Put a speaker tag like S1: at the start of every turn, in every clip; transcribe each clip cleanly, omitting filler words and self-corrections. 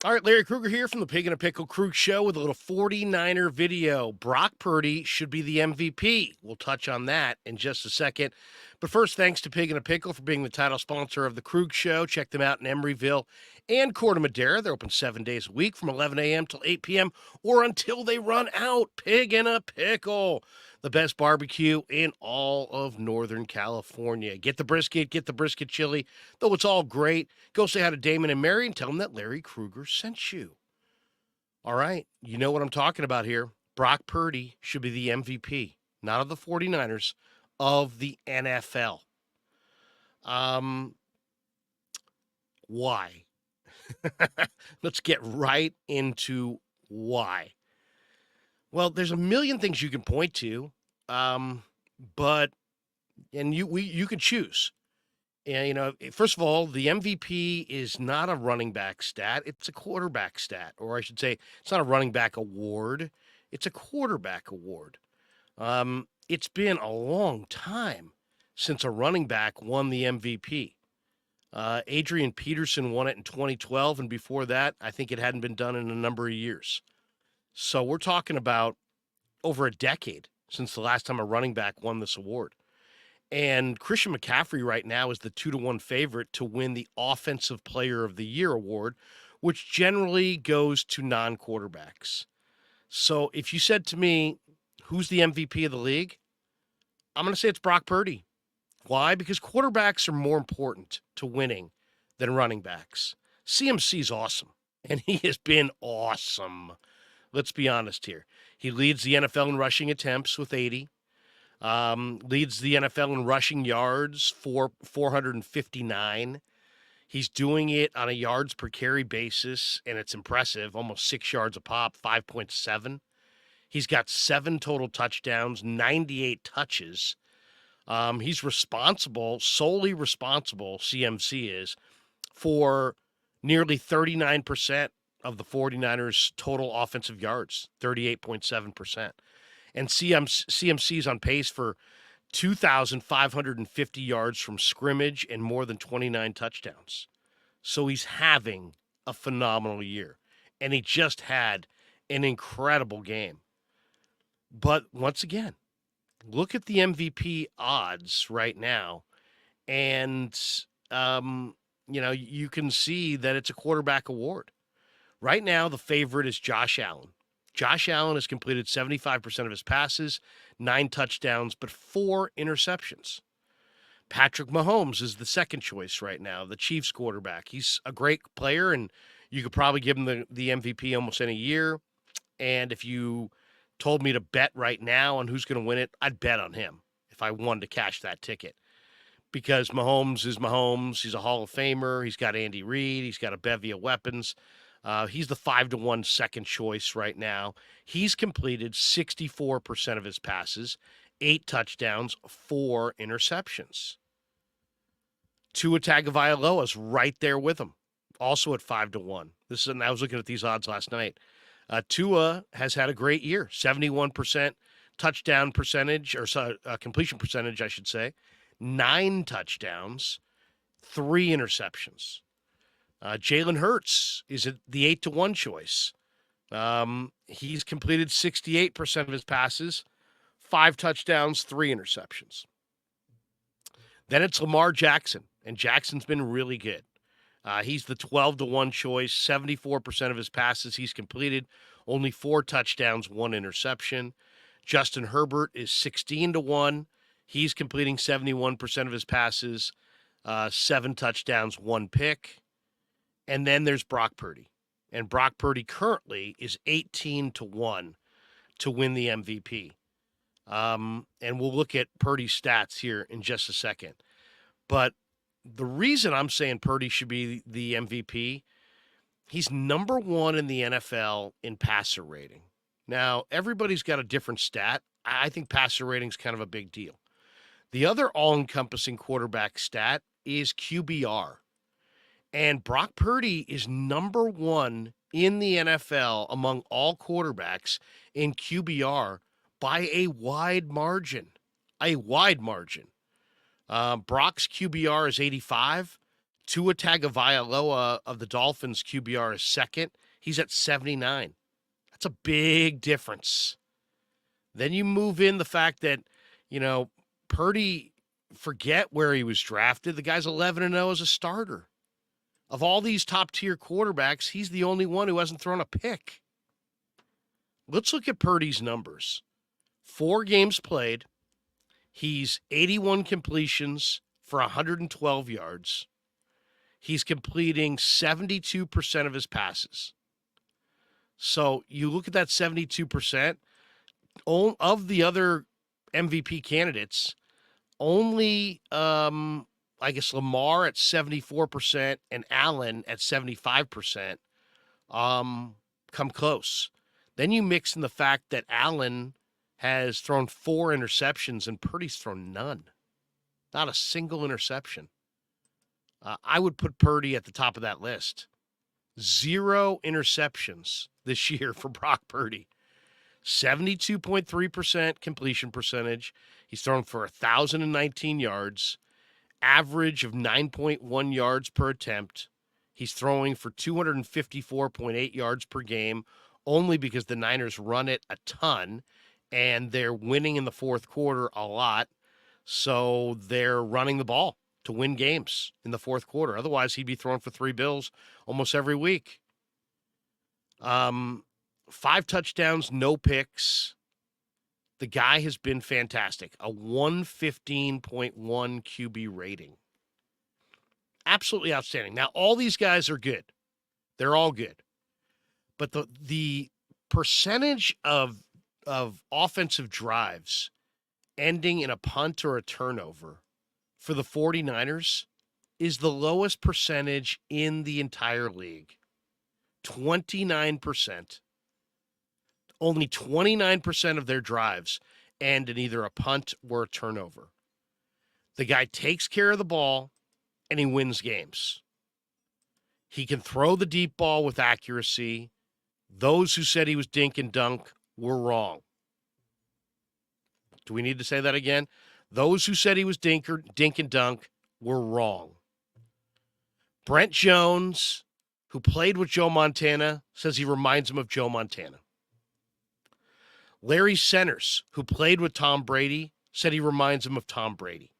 S1: All right, Larry Krueger here from the Pig and a Pickle Krug Show with a little 49er video. Brock Purdy should be the MVP. We'll touch on that in just a second. But first, thanks to Pig and a Pickle for being the title sponsor of the Krug Show. Check them out in Emeryville and Corte Madera. They're open 7 days a week from 11 a.m. till 8 p.m. or until they run out. Pig and a Pickle, the best barbecue in all of Northern California. Get the brisket chili. Though it's all great, go say hi to Damon and Mary and tell them that Larry Krueger sent you. All right, you know what I'm talking about here. Brock Purdy should be the MVP, not of the 49ers, of the NFL. Why? Let's get right into why. Well, there's a million things you can point to, but you can choose. And first of all, the MVP is not a running back stat; it's a quarterback stat, or I should say, it's not a running back award; it's a quarterback award. It's been a long time since a running back won the MVP. Adrian Peterson won it in 2012, and before that, I think it hadn't been done in a number of years. So we're talking about over a decade since the last time a running back won this award. And Christian McCaffrey right now is the 2-1 favorite to win the Offensive Player of the Year award, which generally goes to non-quarterbacks. So if you said to me, who's the MVP of the league? I'm going to say it's Brock Purdy. Why? Because quarterbacks are more important to winning than running backs. CMC's awesome, and he has been awesome. Let's be honest here. He leads the NFL in rushing attempts with 80. Leads the NFL in rushing yards for 459. He's doing it on a yards per carry basis, and it's impressive, almost 6 yards a pop, 5.7. He's got 7 total touchdowns, 98 touches. He's solely responsible, CMC is, for nearly 39% of the 49ers' total offensive yards, 38.7%. And CMC's on pace for 2,550 yards from scrimmage and more than 29 touchdowns. So he's having a phenomenal year. And he just had an incredible game. But once again, look at the MVP odds right now. And, you can see that it's a quarterback award. Right now, the favorite is Josh Allen. Josh Allen has completed 75% of his passes, 9 touchdowns, but 4 interceptions. Patrick Mahomes is the second choice right now, the Chiefs quarterback. He's a great player, and you could probably give him the MVP almost any year. And if you told me to bet right now on who's going to win it, I'd bet on him if I wanted to cash that ticket. Because Mahomes is Mahomes. He's a Hall of Famer. He's got Andy Reid. He's got a bevy of weapons. He's the 5-1 second choice right now. He's completed 64% of his passes, 8 touchdowns, 4 interceptions. Tua Tagovailoa's right there with him, also at 5-1. I was looking at these odds last night. Tua has had a great year, 71% touchdown percentage, or completion percentage, I should say, 9 touchdowns, 3 interceptions. Jalen Hurts is the 8-1 choice. He's completed 68% of his passes, 5 touchdowns, 3 interceptions. Then it's Lamar Jackson, and Jackson's been really good. He's the 12-1 choice, 74% of his passes he's completed, only 4 touchdowns, 1 interception. Justin Herbert is 16-1. He's completing 71% of his passes, 7 touchdowns, 1 pick. And then there's Brock Purdy. And Brock Purdy currently is 18-1 to win the MVP. And we'll look at Purdy's stats here in just a second. But the reason I'm saying Purdy should be the MVP, he's number 1 in the NFL in passer rating. Now, everybody's got a different stat. I think passer rating is kind of a big deal. The other all-encompassing quarterback stat is QBR. And Brock Purdy is number 1 in the NFL among all quarterbacks in QBR by a wide margin. A wide margin. Brock's QBR is 85. Tua Tagovailoa of the Dolphins QBR is second. He's at 79. That's a big difference. Then you move in the fact that, Purdy, forget where he was drafted. The guy's 11-0 as a starter. Of all these top-tier quarterbacks, he's the only one who hasn't thrown a pick. Let's look at Purdy's numbers. 4 games played. He's 81 completions for 112 yards. He's completing 72% of his passes. So you look at that 72%, of the other MVP candidates, only, I guess, Lamar at 74% and Allen at 75% come close. Then you mix in the fact that Allen has thrown 4 interceptions and Purdy's thrown none. Not a single interception. I would put Purdy at the top of that list. 0 interceptions this year for Brock Purdy. 72.3% completion percentage. He's thrown for 1,019 yards, average of 9.1 yards per attempt. He's throwing for 254.8 yards per game, only because the Niners run it a ton, and they're winning in the fourth quarter a lot, so they're running the ball to win games in the fourth quarter. Otherwise, he'd be throwing for 3 bills almost every week. 5 touchdowns, no picks. The guy has been fantastic. A 115.1 QB rating. Absolutely outstanding. Now, all these guys are good. They're all good. But the percentage of offensive drives ending in a punt or a turnover for the 49ers is the lowest percentage in the entire league. 29%. Only 29% of their drives end in either a punt or a turnover. The guy takes care of the ball, and he wins games. He can throw the deep ball with accuracy. Those who said he was dink and dunk were wrong. Do we need to say that again? Those who said he was dink and dunk were wrong. Brent Jones, who played with Joe Montana, says he reminds him of Joe Montana. Larry Centers, who played with Tom Brady, said he reminds him of Tom Brady.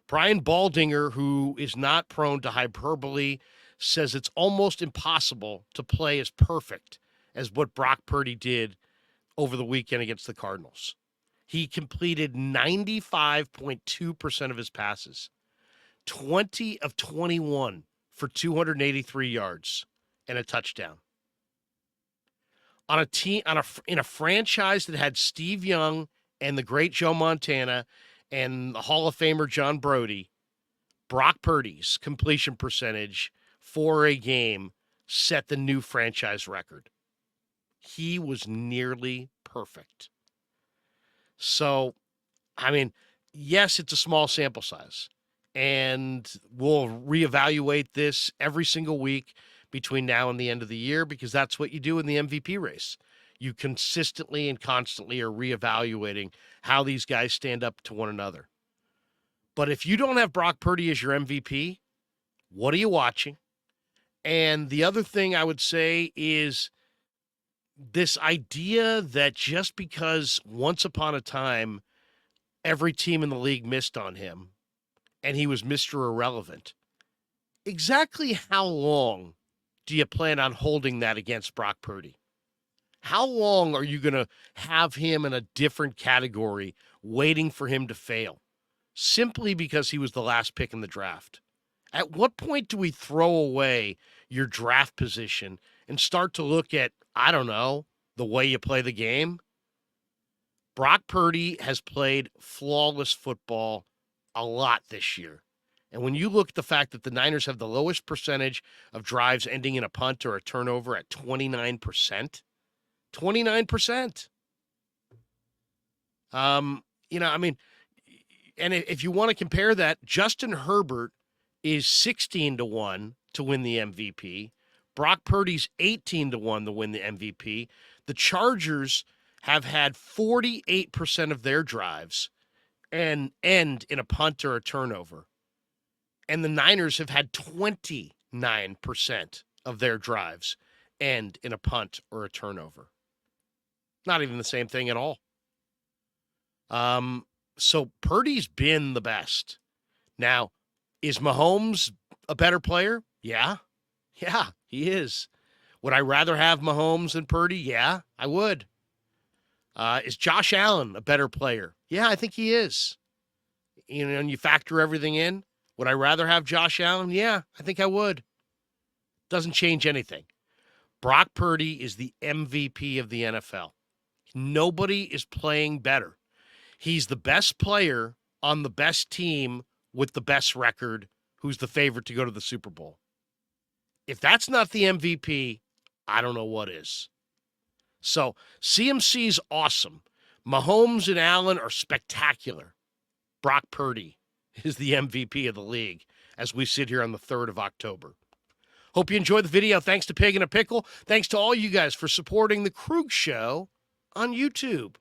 S1: Brian Baldinger, who is not prone to hyperbole, says it's almost impossible to play as perfect as what Brock Purdy did over the weekend against the Cardinals. He completed 95.2% of his passes, 20 of 21 for 283 yards and a touchdown. In a franchise that had Steve Young and the great Joe Montana and the Hall of Famer John Brody, Brock Purdy's completion percentage for a game set the new franchise record. He was nearly perfect. So, yes, it's a small sample size, and we'll reevaluate this every single week between now and the end of the year, because that's what you do in the MVP race. You consistently and constantly are reevaluating how these guys stand up to one another. But if you don't have Brock Purdy as your MVP, what are you watching? And the other thing I would say is this idea that just because once upon a time every team in the league missed on him and he was Mr. Irrelevant, exactly how long do you plan on holding that against Brock Purdy? How long are you going to have him in a different category waiting for him to fail simply because he was the last pick in the draft? At what point do we throw away your draft position and start to look at, I don't know, the way you play the game? Brock Purdy has played flawless football a lot this year. And when you look at the fact that the Niners have the lowest percentage of drives ending in a punt or a turnover at 29%, 29%. And if you want to compare that, Justin Herbert is 16-1 to win the MVP. Brock Purdy's 18-1 to win the MVP. The Chargers have had 48% of their drives and end in a punt or a turnover. And the Niners have had 29% of their drives end in a punt or a turnover. Not even the same thing at all. So Purdy's been the best. Now, is Mahomes a better player? Yeah. Yeah, he is. Would I rather have Mahomes than Purdy? Yeah, I would. Is Josh Allen a better player? Yeah, I think he is. You know, and you factor everything in. Would I rather have Josh Allen? Yeah, I think I would. Doesn't change anything. Brock Purdy is the MVP of the NFL. Nobody is playing better. He's the best player on the best team with the best record, who's the favorite to go to the Super Bowl. If that's not the MVP, I don't know what is. So CMC's awesome. Mahomes and Allen are spectacular. Brock Purdy is the MVP of the league as we sit here on the 3rd of October. Hope you enjoyed the video. Thanks to Pig and a Pickle. Thanks to all you guys for supporting The Krug Show on YouTube.